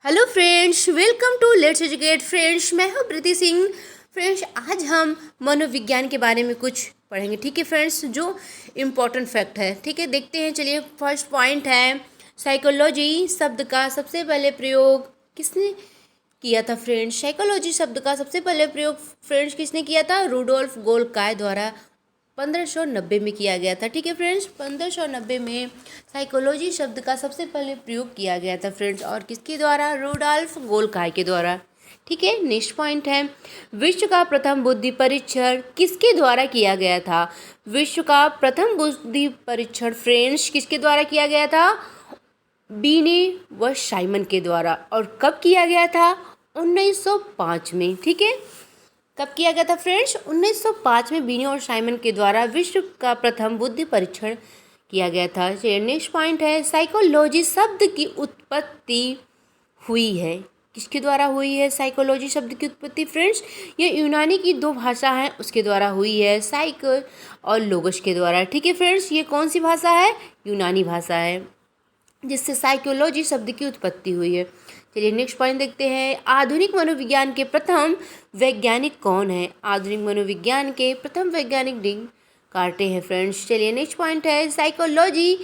Hello friends, welcome to let's educate. Friends, मैं हूँ प्रीति Singh. Friends, आज हम मनोविज्ञान के बारे में कुछ पढ़ेंगे। ठीक है फ्रेंड्स, जो इम्पोर्टेंट फैक्ट है। ठीक है, देखते हैं। चलिए, फर्स्ट पॉइंट है साइकोलॉजी शब्द का सबसे पहले प्रयोग किसने किया था। फ्रेंड्स, साइकोलॉजी शब्द का सबसे पहले प्रयोग फ्रेंड्स किसने किया था? रूडोल्फ गोल्काय द्वारा 1590 में किया गया था। ठीक है फ्रेंड्स, 1590 में साइकोलॉजी शब्द का सबसे पहले प्रयोग किया गया था फ्रेंड्स, और किसके द्वारा? रूडोल्फ गोल्काय के द्वारा। ठीक है, नेक्स्ट पॉइंट है विश्व का प्रथम बुद्धि परीक्षण किसके द्वारा किया गया था? विश्व का प्रथम बुद्धि परीक्षण फ्रेंड्स किसके द्वारा किया गया था? बीने व साइमन के द्वारा। और कब किया गया था? 1905 में। ठीक है, कब किया गया था फ्रेंड्स? 1905 में बीने और साइमन के द्वारा विश्व का प्रथम बुद्धि परीक्षण किया गया था। नेक्स्ट पॉइंट है साइकोलॉजी शब्द की उत्पत्ति हुई है किसके द्वारा हुई है? साइकोलॉजी शब्द की उत्पत्ति फ्रेंड्स ये यूनानी की दो भाषा हैं उसके द्वारा हुई है, साइक और लोगोस के द्वारा। ठीक है फ्रेंड्स, ये कौन सी भाषा है? यूनानी भाषा है, जिससे साइकोलॉजी शब्द की उत्पत्ति हुई है। चलिए नेक्स्ट पॉइंट देखते हैं आधुनिक मनोविज्ञान के प्रथम वैज्ञानिक कौन है? आधुनिक मनोविज्ञान के प्रथम वैज्ञानिक कार्टे हैं फ्रेंड्स। चलिए नेक्स्ट पॉइंट है साइकोलॉजी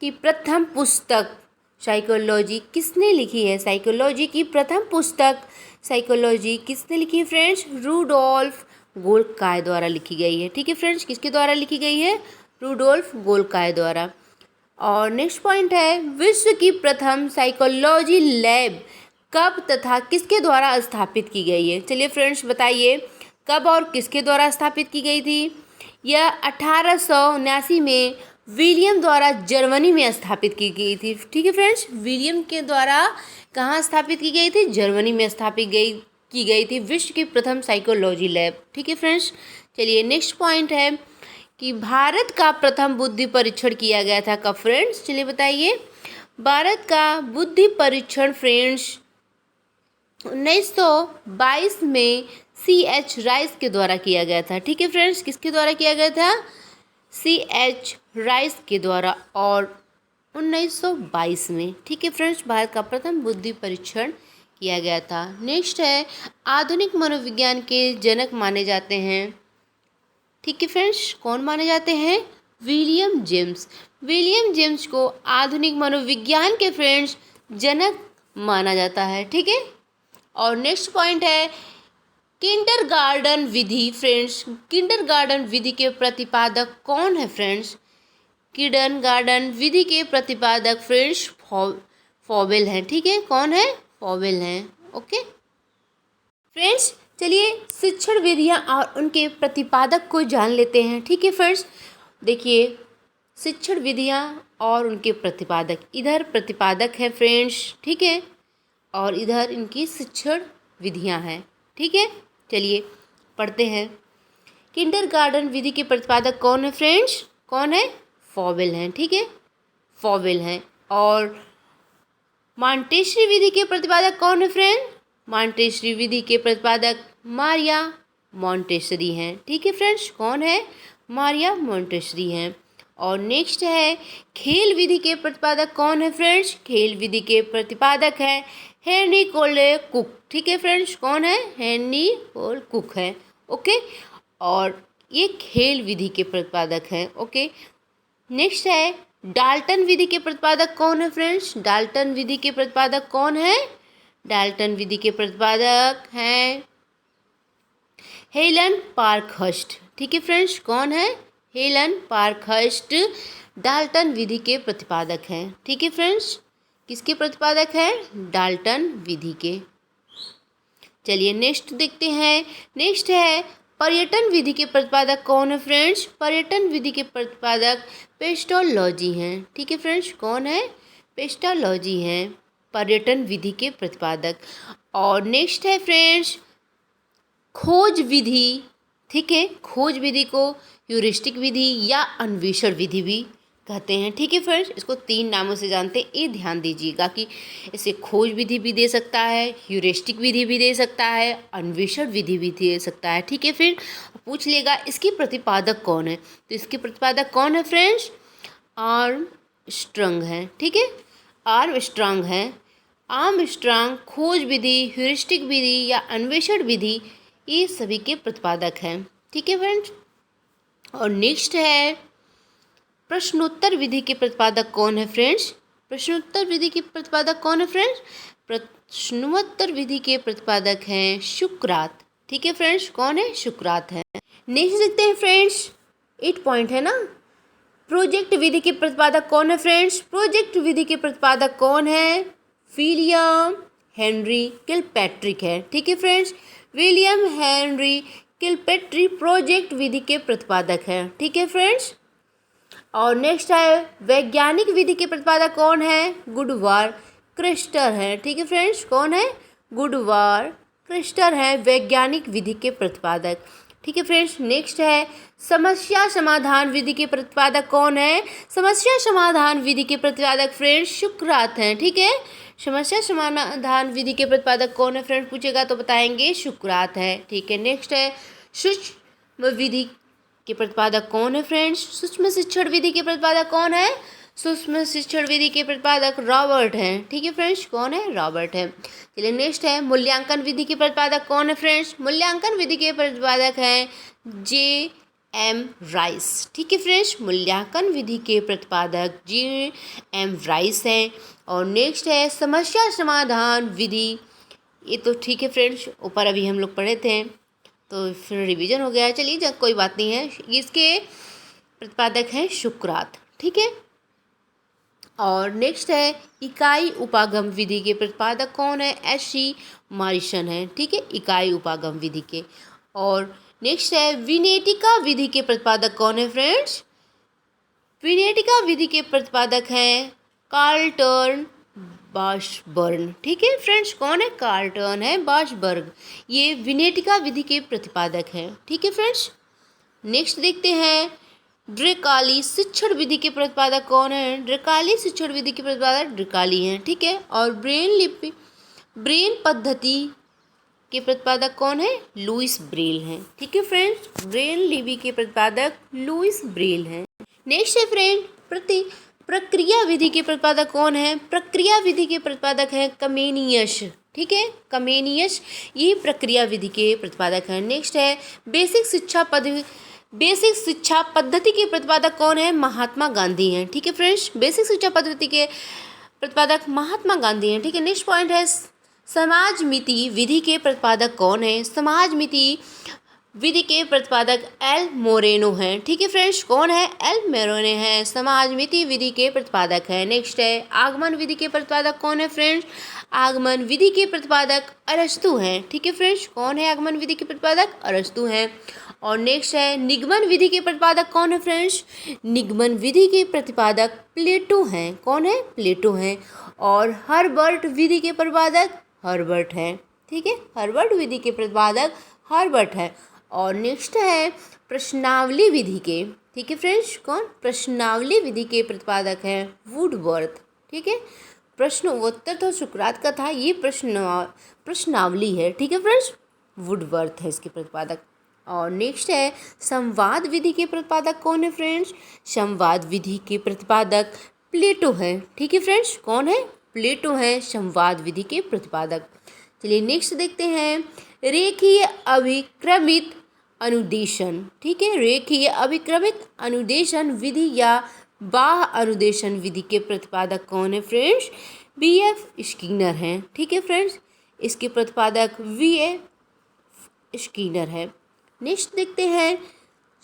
की प्रथम पुस्तक साइकोलॉजी किसने लिखी है? साइकोलॉजी की प्रथम पुस्तक साइकोलॉजी किसने लिखी है फ्रेंड्स? रूडोल्फ गोल्काय द्वारा लिखी गई है। ठीक है फ्रेंड्स, किसके द्वारा लिखी गई है? रूडोल्फ गोल्काय द्वारा। और नेक्स्ट पॉइंट है विश्व की प्रथम साइकोलॉजी लैब कब तथा किसके द्वारा स्थापित की गई है? चलिए फ्रेंड्स, बताइए कब और किसके द्वारा स्थापित की गई थी? यह 1879 में विलियम द्वारा जर्मनी में स्थापित की गई थी। ठीक है फ्रेंड्स, विलियम के द्वारा कहाँ स्थापित की गई थी? जर्मनी में स्थापित की गई थी विश्व की प्रथम साइकोलॉजी लैब। ठीक है फ्रेंड्स, चलिए नेक्स्ट पॉइंट है कि भारत का प्रथम बुद्धि परीक्षण किया गया था कब फ्रेंड्स? चलिए बताइए। भारत का बुद्धि परीक्षण फ्रेंड्स 1922 में C.H. राइस के द्वारा किया गया था। ठीक है फ्रेंड्स, किसके द्वारा किया गया था? C.H. राइस के द्वारा, और 1922 में। ठीक है फ्रेंड्स, भारत का प्रथम बुद्धि परीक्षण किया गया था। नेक्स्ट है आधुनिक मनोविज्ञान के जनक माने जाते हैं। ठीक है फ्रेंड्स, कौन माने जाते हैं? William James. विलियम जेम्स को आधुनिक मनोविज्ञान के फ्रेंड्स जनक माना जाता है। ठीक है, और नेक्स्ट पॉइंट है किंडरगार्टन विधि फ्रेंड्स किंडरगार्टन विधि के प्रतिपादक कौन है फ्रेंड्स? किंडरगार्टन विधि के प्रतिपादक फ्रेंड्स फॉबेल हैं। ठीक है, कौन है? फॉबेल हैं। ओके फ्रेंड्स, चलिए शिक्षण विधियाँ और उनके प्रतिपादक को जान लेते हैं। ठीक है फ्रेंड्स, देखिए शिक्षण विधियाँ और उनके प्रतिपादक। इधर प्रतिपादक है फ्रेंड्स, ठीक है, और इधर इनकी शिक्षण विधियाँ हैं। ठीक है, चलिए पढ़ते हैं। किंडरगार्टन विधि के प्रतिपादक कौन है फ्रेंड्स? कौन है? फॉबेल हैं। ठीक है, फॉबेल हैं। और मॉन्टेसरी विधि के प्रतिपादक कौन है फ्रेंड? मॉन्टेसरी विधि के प्रतिपादक मारिया मॉन्टेसरी हैं। ठीक है फ्रेंड्स, कौन है? मारिया मॉन्टेसरी हैं। और नेक्स्ट है खेल विधि के प्रतिपादक कौन है फ्रेंड्स? खेल विधि के प्रतिपादक है हेनरी कोले कुक। ठीक है फ्रेंड्स, कौन है? हेनरी कोल कुक है। ओके, और ये खेल विधि के प्रतिपादक हैं। ओके, नेक्स्ट है डाल्टन विधि के प्रतिपादक कौन है फ्रेंड्स? डाल्टन विधि के प्रतिपादक कौन है? डाल्टन विधि के प्रतिपादक हैं हेलन पार्कहर्स्ट। ठीक है फ्रेंड्स, कौन है? हेलन पार्कहर्स्ट डाल्टन विधि के प्रतिपादक हैं। ठीक है फ्रेंड्स, किसके प्रतिपादक हैं? डाल्टन विधि के। चलिए नेक्स्ट देखते हैं। नेक्स्ट है पर्यटन विधि के प्रतिपादक कौन है फ्रेंड्स? पर्यटन विधि के प्रतिपादक पेस्टोलॉजी हैं। ठीक है फ्रेंड्स, कौन है? पेस्टोलॉजी हैं पर्यटन विधि के प्रतिपादक। और नेक्स्ट है फ्रेंड्स खोज विधि। ठीक है, खोज विधि को ह्यूरिस्टिक विधि या अन्वेषण विधि भी कहते हैं। ठीक है फ्रेंड्स, इसको 3 नामों से जानते हैं, ये ध्यान दीजिएगा कि इसे खोज विधि भी दे सकता है, ह्यूरिस्टिक विधि भी दे सकता है, अन्वेषण विधि भी दे सकता है। ठीक है, फिर पूछ लेगा इसकी प्रतिपादक कौन है, तो इसके प्रतिपादक कौन है फ्रेंड्स? आर्मस्ट्रॉन्ग है। ठीक है, आर्मस्ट्रॉन्ग है। आर्मस्ट्रांग खोज विधि, ह्यूरिस्टिक विधि या अन्वेषण विधि, ये सभी के प्रतिपादक हैं। ठीक है फ्रेंड्स। और नेक्स्ट है प्रश्नोत्तर विधि के प्रतिपादक कौन है फ्रेंड्स? प्रश्नोत्तर विधि के प्रतिपादक कौन है फ्रेंड्स? प्रश्नोत्तर विधि के प्रतिपादक हैं सुकरात। ठीक है फ्रेंड्स, कौन है? सुकरात है। नेक्स्ट देखते हैं फ्रेंड्स, 8 पॉइंट है ना। प्रोजेक्ट विधि के प्रतिपादक कौन है फ्रेंड्स? प्रोजेक्ट विधि के प्रतिपादक कौन है? विलियम हेनरी किलपैट्रिक है। ठीक है friends, William Henry Kilpatrick project विधि के प्रतिपादक है। ठीक है फ्रेंड्स। और नेक्स्ट है वैज्ञानिक विधि के प्रतिपादक कौन है? गुडवार क्रिस्टर है। ठीक है फ्रेंड्स, कौन है? गुडवार क्रिस्टर है वैज्ञानिक विधि के प्रतिपादक। ठीक है फ्रेंड्स। नेक्स्ट है समस्या समाधान विधि के प्रतिपादक कौन है? समस्या समाधान विधि के प्रतिपादक फ्रेंड्स सुकरात हैं। ठीक है, समस्या समाधान विधि के प्रतिपादक कौन है फ्रेंड्स पूछेगा तो बताएंगे सुकरात है। ठीक है। नेक्स्ट है सूक्ष्म विधि के प्रतिपादक कौन है फ्रेंड्स? सूक्ष्म शिक्षण विधि के प्रतिपादक कौन है? सूक्ष्म शिक्षण विधि के प्रतिपादक रॉबर्ट हैं। ठीक है फ्रेंड्स, कौन है? रॉबर्ट है। चलिए नेक्स्ट है मूल्यांकन विधि के प्रतिपादक कौन है फ्रेंड्स? मूल्यांकन विधि के प्रतिपादक हैं J.M. राइस। ठीक है फ्रेंड्स, मूल्यांकन विधि के प्रतिपादक J.M. राइस हैं। और नेक्स्ट है समस्या समाधान विधि। ये तो ठीक है फ्रेंड्स, ऊपर अभी हम लोग पढ़े थे तो फिर रिवीजन हो गया। चलिए जब कोई बात नहीं है, इसके प्रतिपादक हैं सुकरात। ठीक है। और नेक्स्ट है इकाई उपागम विधि के प्रतिपादक कौन है? H.C. मॉरिसन है। ठीक है, इकाई उपागम विधि के। और नेक्स्ट है विनेटिका विधि के प्रतिपादक कौन है फ्रेंड्स? विनेटिका विधि के प्रतिपादक हैं कार्लटन बाशबर्न। ठीक है फ्रेंड्स, कौन है? कार्लटन है बाशबर्ग, ये विनेटिका विधि के प्रतिपादक हैं। ठीक है फ्रेंड्स। नेक्स्ट देखते हैं ड्रेकाली शिक्षण विधि के प्रतिपादक कौन है? ड्रेकाली शिक्षण विधि के प्रतिपादक ड्रेकाली हैं। ठीक है। और ब्रेन पद्धति के प्रतिपादक कौन है? लुइस ब्रेल हैं। ठीक है फ्रेंड्स, ब्रेन लिपि के प्रतिपादक लुइस ब्रेल हैं। नेक्स्ट है फ्रेंड प्रक्रिया विधि के प्रतिपादक कौन है? प्रक्रिया विधि के प्रतिपादक है कमेनियस। ठीक है, कमेनियस ये प्रक्रिया विधि के प्रतिपादक हैं। नेक्स्ट है बेसिक शिक्षा पद्धति के प्रतिपादक कौन है? महात्मा गांधी हैं। ठीक है फ्रेंड्स, बेसिक शिक्षा पद्धति के प्रतिपादक महात्मा गांधी हैं। ठीक है। नेक्स्ट पॉइंट है समाज मिति विधि के प्रतिपादक कौन है? समाज मिति विधि के प्रतिपादक एल मोरेनो हैं। ठीक है फ्रेंड्स, कौन है? एल मोरेनो है, समाज मिति विधि के प्रतिपादक है। नेक्स्ट है आगमन विधि के प्रतिपादक कौन है फ्रेंड्स? आगमन विधि के प्रतिपादक अरस्तु हैं। ठीक है फ्रेंड्स, कौन है आगमन विधि के प्रतिपादक? अरस्तु हैं। और नेक्स्ट है निगमन विधि के प्रतिपादक कौन है फ्रेंड्स? निगमन विधि के प्रतिपादक प्लेटो हैं। कौन है? प्लेटो हैं। और हर्बर्ट विधि के प्रतिपादक हर्बर्ट हैं। ठीक है, हर्बर्ट विधि के प्रतिपादक हर्बर्ट है। और नेक्स्ट है प्रश्नावली विधि के। ठीक है फ्रेंड्स, कौन? प्रश्नावली विधि के प्रतिपादक हैं वुडवर्थ। ठीक है, प्रश्नोत्तर तो सुकरात का था, ये प्रश्नावली है। ठीक है फ्रेंड्स, वुडवर्थ है इसके प्रतिपादक। और नेक्स्ट है संवाद विधि के प्रतिपादक कौन है फ्रेंड्स? संवाद विधि के प्रतिपादक प्लेटो है। ठीक है फ्रेंड्स, कौन है? प्लेटो है संवाद विधि के प्रतिपादक। चलिए नेक्स्ट देखते हैं रेखीय अभिक्रमित अनुदेशन। ठीक है, रेखीय अभिक्रमित अनुदेशन विधि या बाह्य अनुदेशन विधि के प्रतिपादक कौन है फ्रेंड्स? B.F. स्किनर हैं। ठीक है फ्रेंड्स, इसके प्रतिपादक V.F. स्किनर है। नेक्स्ट देखते हैं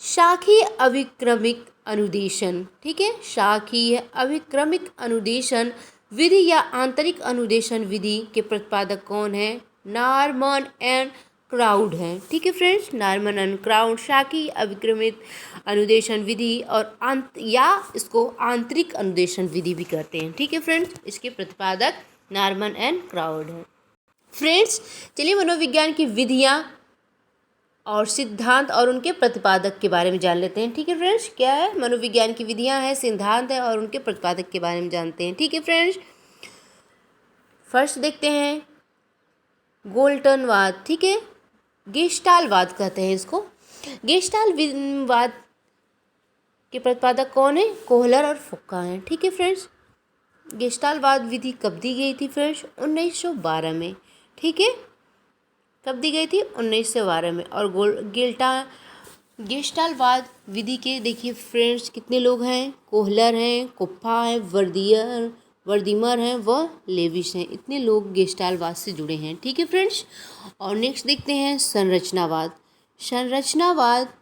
शाखीय अभिक्रमिक अनुदेशन। ठीक है, शाखीय अभिक्रमिक अनुदेशन विधि या आंतरिक अनुदेशन विधि के प्रतिपादक कौन है? नॉर्मन एंड क्राउड हैं। ठीक है फ्रेंड्स, नॉर्मन एंड क्राउड शाखीय अभिक्रमित अनुदेशन विधि और या इसको आंतरिक अनुदेशन विधि भी कहते हैं। ठीक है फ्रेंड्स, इसके प्रतिपादक नॉर्मन एंड क्राउड हैं। फ्रेंड्स चलिए मनोविज्ञान की विधियाँ और सिद्धांत और उनके प्रतिपादक के बारे में जान लेते हैं। ठीक है फ्रेंड्स, क्या है? मनोविज्ञान की विधियां हैं, सिद्धांत है और उनके प्रतिपादक के बारे में जानते हैं। ठीक है फ्रेंड्स, फर्स्ट देखते हैं गोल्टनवाद। ठीक है, गेस्टालवाद कहते हैं इसको। गेस्टालवाद के प्रतिपादक कौन है? कोहलर और फुक्का हैं। ठीक है फ्रेंड्स, गेस्टालवाद विधि कब दी गई थी फ्रेंड्स? 1912 में। ठीक है, कब दी गई थी? 1912 में। और गेस्टालवाद विधि के देखिए फ्रेंड्स कितने लोग हैं? कोहलर हैं, कुप्फा है, वर्दीमर हैं व लेविस हैं। इतने लोग गेस्टालवाद से जुड़े हैं। ठीक है फ्रेंड्स, और नेक्स्ट देखते हैं संरचनावाद। संरचनावाद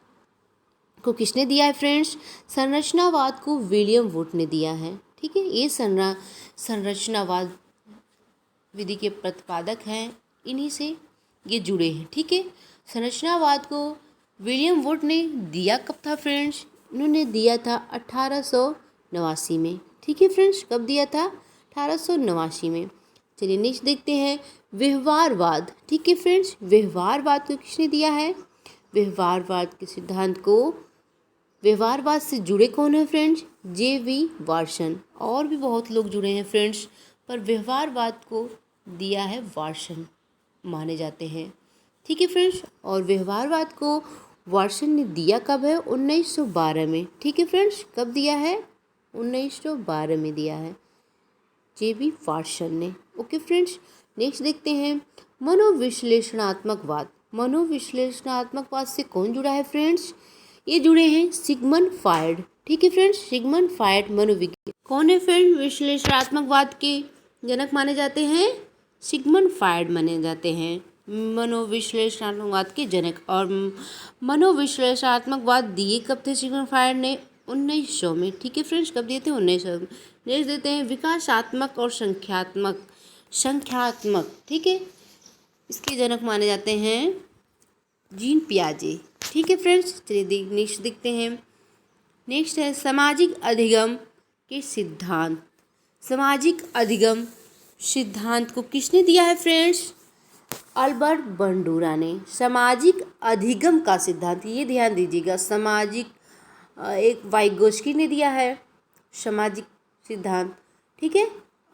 को किसने दिया है फ्रेंड्स? संरचनावाद को विलियम वुड ने दिया है। ठीक है, ये संरचनावाद विधि के प्रतिपादक हैं, इन्हीं से ये जुड़े हैं। ठीक है, संरचनावाद को विलियम वुड ने दिया कब था फ्रेंड्स? इन्होंने दिया था 1889 में। ठीक है फ्रेंड्स, कब दिया था? 1889 में। चलिए नेक्स्ट देखते हैं व्यवहारवाद। ठीक है फ्रेंड्स, व्यवहारवाद को किसने दिया है? व्यवहारवाद के सिद्धांत को, व्यवहारवाद से जुड़े कौन है फ्रेंड्स? जे.वी. वाटसन। और भी बहुत लोग जुड़े हैं फ्रेंड्स, पर व्यवहारवाद को दिया है वाटसन माने जाते हैं। ठीक है फ्रेंड्स, और व्यवहारवाद को वाटसन ने दिया कब है? 1912 में। ठीक है फ्रेंड्स, कब दिया है? 1912 में दिया है जे.वी. वाटसन ने। ओके फ्रेंड्स, नेक्स्ट देखते हैं मनोविश्लेषणात्मकवाद। मनोविश्लेषणात्मकवाद से कौन जुड़ा है फ्रेंड्स? ये जुड़े हैं सिगमंड फ्रायड। ठीक है फ्रेंड्स, सिगमंड फ्रायड मनोविज्ञान कौन है फ्रेंड? विश्लेषणात्मकवाद के जनक माने जाते हैं, सिगमंड फ्रायड माने जाते हैं मनोविश्लेषणात्मकवाद के जनक। और मनोविश्लेषणात्मकवाद दिए कब थे सिगमंड फ्रायड ने? 1900 में। ठीक है फ्रेंड्स, कब दिए थे? 1900 में। नेक्स्ट देते हैं विकासात्मक और संख्यात्मक। ठीक है, इसके जनक माने जाते हैं जीन पियाजे। ठीक है फ्रेंड्स, चलिए नेक्स्ट देखते हैं। नेक्स्ट है सामाजिक अधिगम के सिद्धांत। सामाजिक अधिगम सिद्धांत को किसने दिया है फ्रेंड्स? अल्बर्ट बंडूरा ने। सामाजिक अधिगम का सिद्धांत, ये ध्यान दीजिएगा, सामाजिक एक वाइगोस्की ने दिया है सामाजिक सिद्धांत। ठीक है,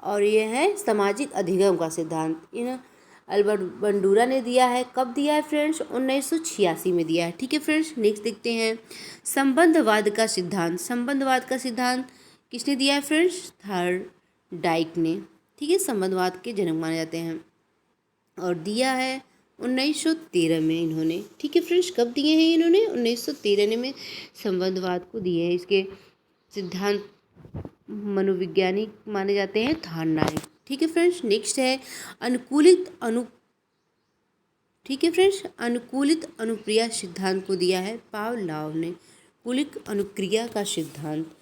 और ये है सामाजिक अधिगम का सिद्धांत, इन अल्बर्ट बंडूरा ने दिया है। कब दिया है फ्रेंड्स? 1986 में दिया है। ठीक है फ्रेंड्स, नेक्स्ट देखते हैं संबंधवाद का सिद्धांत। संबंधवाद का सिद्धांत किसने दिया है फ्रेंड्स? थॉर्नडाइक ने। ठीक है, संबंधवाद के जनक माने जाते हैं, और दिया है 1913 में इन्होंने। ठीक है फ्रेंड्स, कब दिए हैं इन्होंने? 1913 में संबंधवाद को दिए हैं। इसके सिद्धांत मनोवैज्ञानिक माने जाते हैं थॉर्नडाइक। ठीक है फ्रेंड्स, नेक्स्ट है ठीक है फ्रेंड्स, अनुकूलित अनुक्रिया सिद्धांत को दिया है पावलोव ने। कुलिक अनुक्रिया का सिद्धांत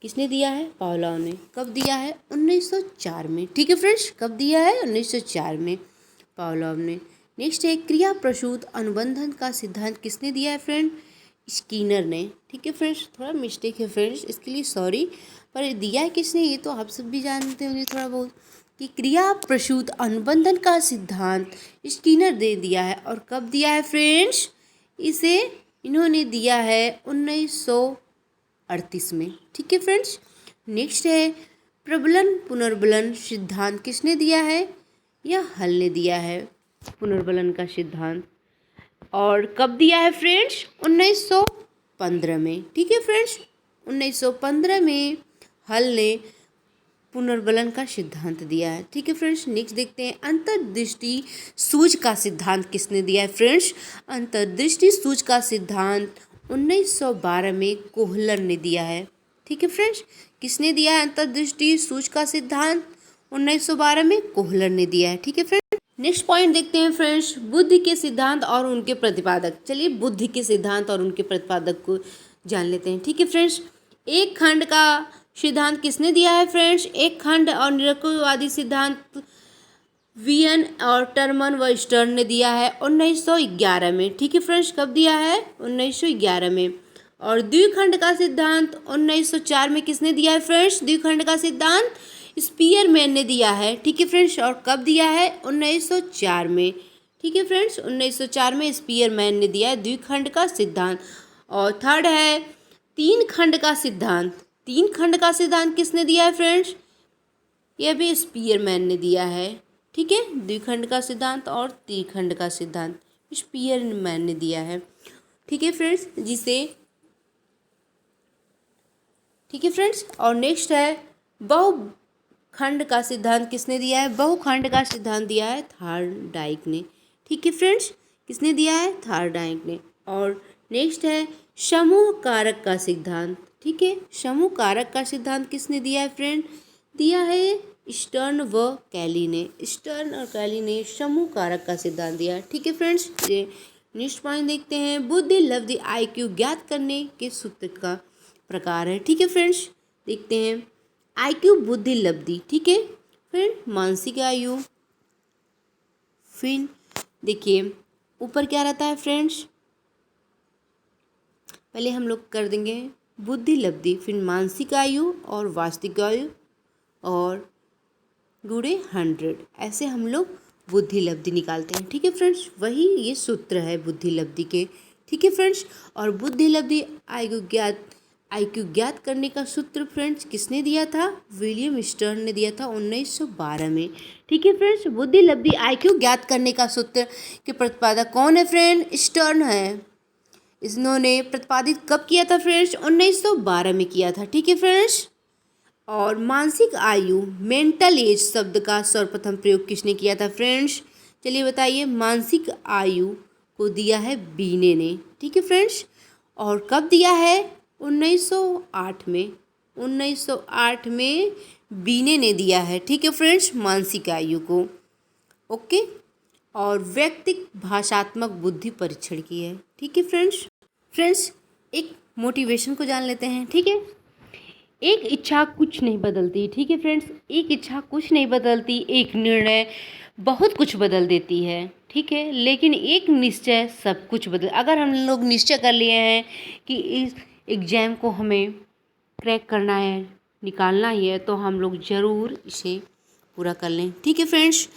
किसने दिया है? पावलोव ने। कब दिया है? 1904 में। ठीक है फ्रेंड्स, कब दिया है? 1904 में पावलोव ने। नेक्स्ट है क्रिया प्रसूत अनुबंधन का सिद्धांत किसने दिया है फ्रेंड? स्किनर ने। ठीक है फ्रेंड्स, थोड़ा मिस्टेक है फ्रेंड्स, इसके लिए सॉरी, पर दिया है किसने ये तो आप सब भी जानते होंगे थोड़ा बहुत, कि क्रिया प्रसूत अनुबंधन का सिद्धांत स्किनर दे दिया है। और कब दिया है फ्रेंड्स? इसे इन्होंने दिया है 1938 में। ठीक है फ्रेंड्स, नेक्स्ट है प्रबलन पुनर्बलन सिद्धांत किसने दिया है? यह हल ने दिया है पुनर्बलन का सिद्धांत। और कब दिया है फ्रेंड्स? 1915 में। ठीक है फ्रेंड्स, 1915 में हल ने पुनर्बलन का सिद्धांत दिया है। ठीक है फ्रेंड्स, नेक्स्ट देखते हैं अंतर्दृष्टि सूझ का सिद्धांत किसने दिया है फ्रेंड्स? अंतर्दृष्टि सूझ का सिद्धांत 1912 में कोहलर ने दिया है। ठीक है फ्रेंड्स, किसने दिया है अंतर्दृष्टि सूझ का सिद्धांत? 1912 में कोहलर ने दिया है। ठीक है फ्रेंड्स, नेक्स्ट पॉइंट देखते हैं फ्रेंड्स बुद्धि के सिद्धांत और उनके प्रतिपादक। चलिए बुद्धि के सिद्धांत और उनके प्रतिपादक को जान लेते हैं। ठीक है फ्रेंड्स, एक खंड का सिद्धांत किसने दिया है फ्रेंड्स? एक खंड और निरंकुशवादी सिद्धांत वियन और टर्मन व स्टर्न ने दिया है 1911 में। ठीक है फ्रेंड्स, कब दिया है? 1911 में। और द्विखंड का सिद्धांत 1904 में किसने दिया है फ्रेंड्स? द्विखंड का सिद्धांत स्पीयरमैन ने दिया है। ठीक है फ्रेंड्स, और कब दिया है? 1904 में। ठीक है फ्रेंड्स, 1904 में स्पीयरमैन ने दिया है द्विखंड का सिद्धांत। और थर्ड है तीन खंड का सिद्धांत। तीन खंड का सिद्धांत किसने दिया है फ्रेंड्स? यह भी स्पीयरमैन ने दिया है। ठीक है, द्विखंड का सिद्धांत और त्रिखंड का सिद्धांत स्पीयरमैन ने दिया है। ठीक है फ्रेंड्स, ठीक है फ्रेंड्स, और नेक्स्ट है खंड का सिद्धांत किसने दिया है? बहुखंड का सिद्धांत दिया है थार्डाइक ने। ठीक है फ्रेंड्स, किसने दिया है? थार्डाइक ने। और नेक्स्ट है समूह कारक का सिद्धांत। ठीक है, समूह कारक का सिद्धांत किसने दिया है फ्रेंड? दिया है स्टर्न व कैली ने। स्टर्न और कैली ने समूह कारक का सिद्धांत दिया। ठीक है फ्रेंड्स, ये नेक्स्ट पॉइंट देखते हैं। बुद्धि लब्धि IQ ज्ञात करने के सूत्र का प्रकार है। ठीक है फ्रेंड्स, देखते हैं IQ बुद्धि लब्धि। ठीक है फ्रेंड, मानसिक आयु। फिर देखिए ऊपर क्या रहता है फ्रेंड्स, पहले हम लोग कर देंगे बुद्धि लब्धि, फिर मानसिक आयु और वास्तविक आयु और गुणे 100, ऐसे हम लोग बुद्धि लब्धि निकालते हैं। ठीक है फ्रेंड्स, वही ये सूत्र है बुद्धि लब्धि के। ठीक है फ्रेंड्स, और बुद्धि लब्धि IQ ज्ञात करने का सूत्र फ्रेंड्स किसने दिया था? विलियम स्टर्न ने दिया था 1912 में। ठीक है फ्रेंड्स, बुद्धि लब्धि IQ ज्ञात करने का सूत्र के प्रतिपादक कौन है फ्रेंड? स्टर्न है। इन्होंने प्रतिपादित कब किया था फ्रेंड्स? 1912 में किया था। ठीक है फ्रेंड्स, और मानसिक आयु मेंटल एज शब्द का सर्वप्रथम प्रयोग किसने किया था फ्रेंड्स? चलिए बताइए। मानसिक आयु को दिया है बीने ने। ठीक है फ्रेंड्स, और कब दिया है? 1908 में। 1908 में बीने ने दिया है। ठीक है फ्रेंड्स, मानसिक आयु को। ओके, और व्यक्तिक भाषात्मक बुद्धि परीक्षण की है। ठीक है फ्रेंड्स एक मोटिवेशन को जान लेते हैं। ठीक है, एक इच्छा कुछ नहीं बदलती। ठीक है फ्रेंड्स, एक इच्छा कुछ नहीं बदलती, एक निर्णय बहुत कुछ बदल देती है। ठीक है, लेकिन एक निश्चय सब कुछ बदल। अगर हम लोग निश्चय कर लिए हैं कि इस एग्ज़ाम को हमें क्रैक करना है, निकालना ही है, तो हम लोग ज़रूर इसे पूरा कर लें। ठीक है फ्रेंड्स,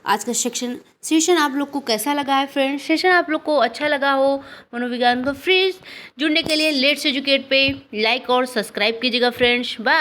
आज का सेशन आप लोग को कैसा लगा है फ्रेंड्स? सेशन आप लोग को अच्छा लगा हो मनोविज्ञान को फ्रेंड्स, जुड़ने के लिए लेट्स एजुकेट पे लाइक और सब्सक्राइब कीजिएगा फ्रेंड्स। बाय।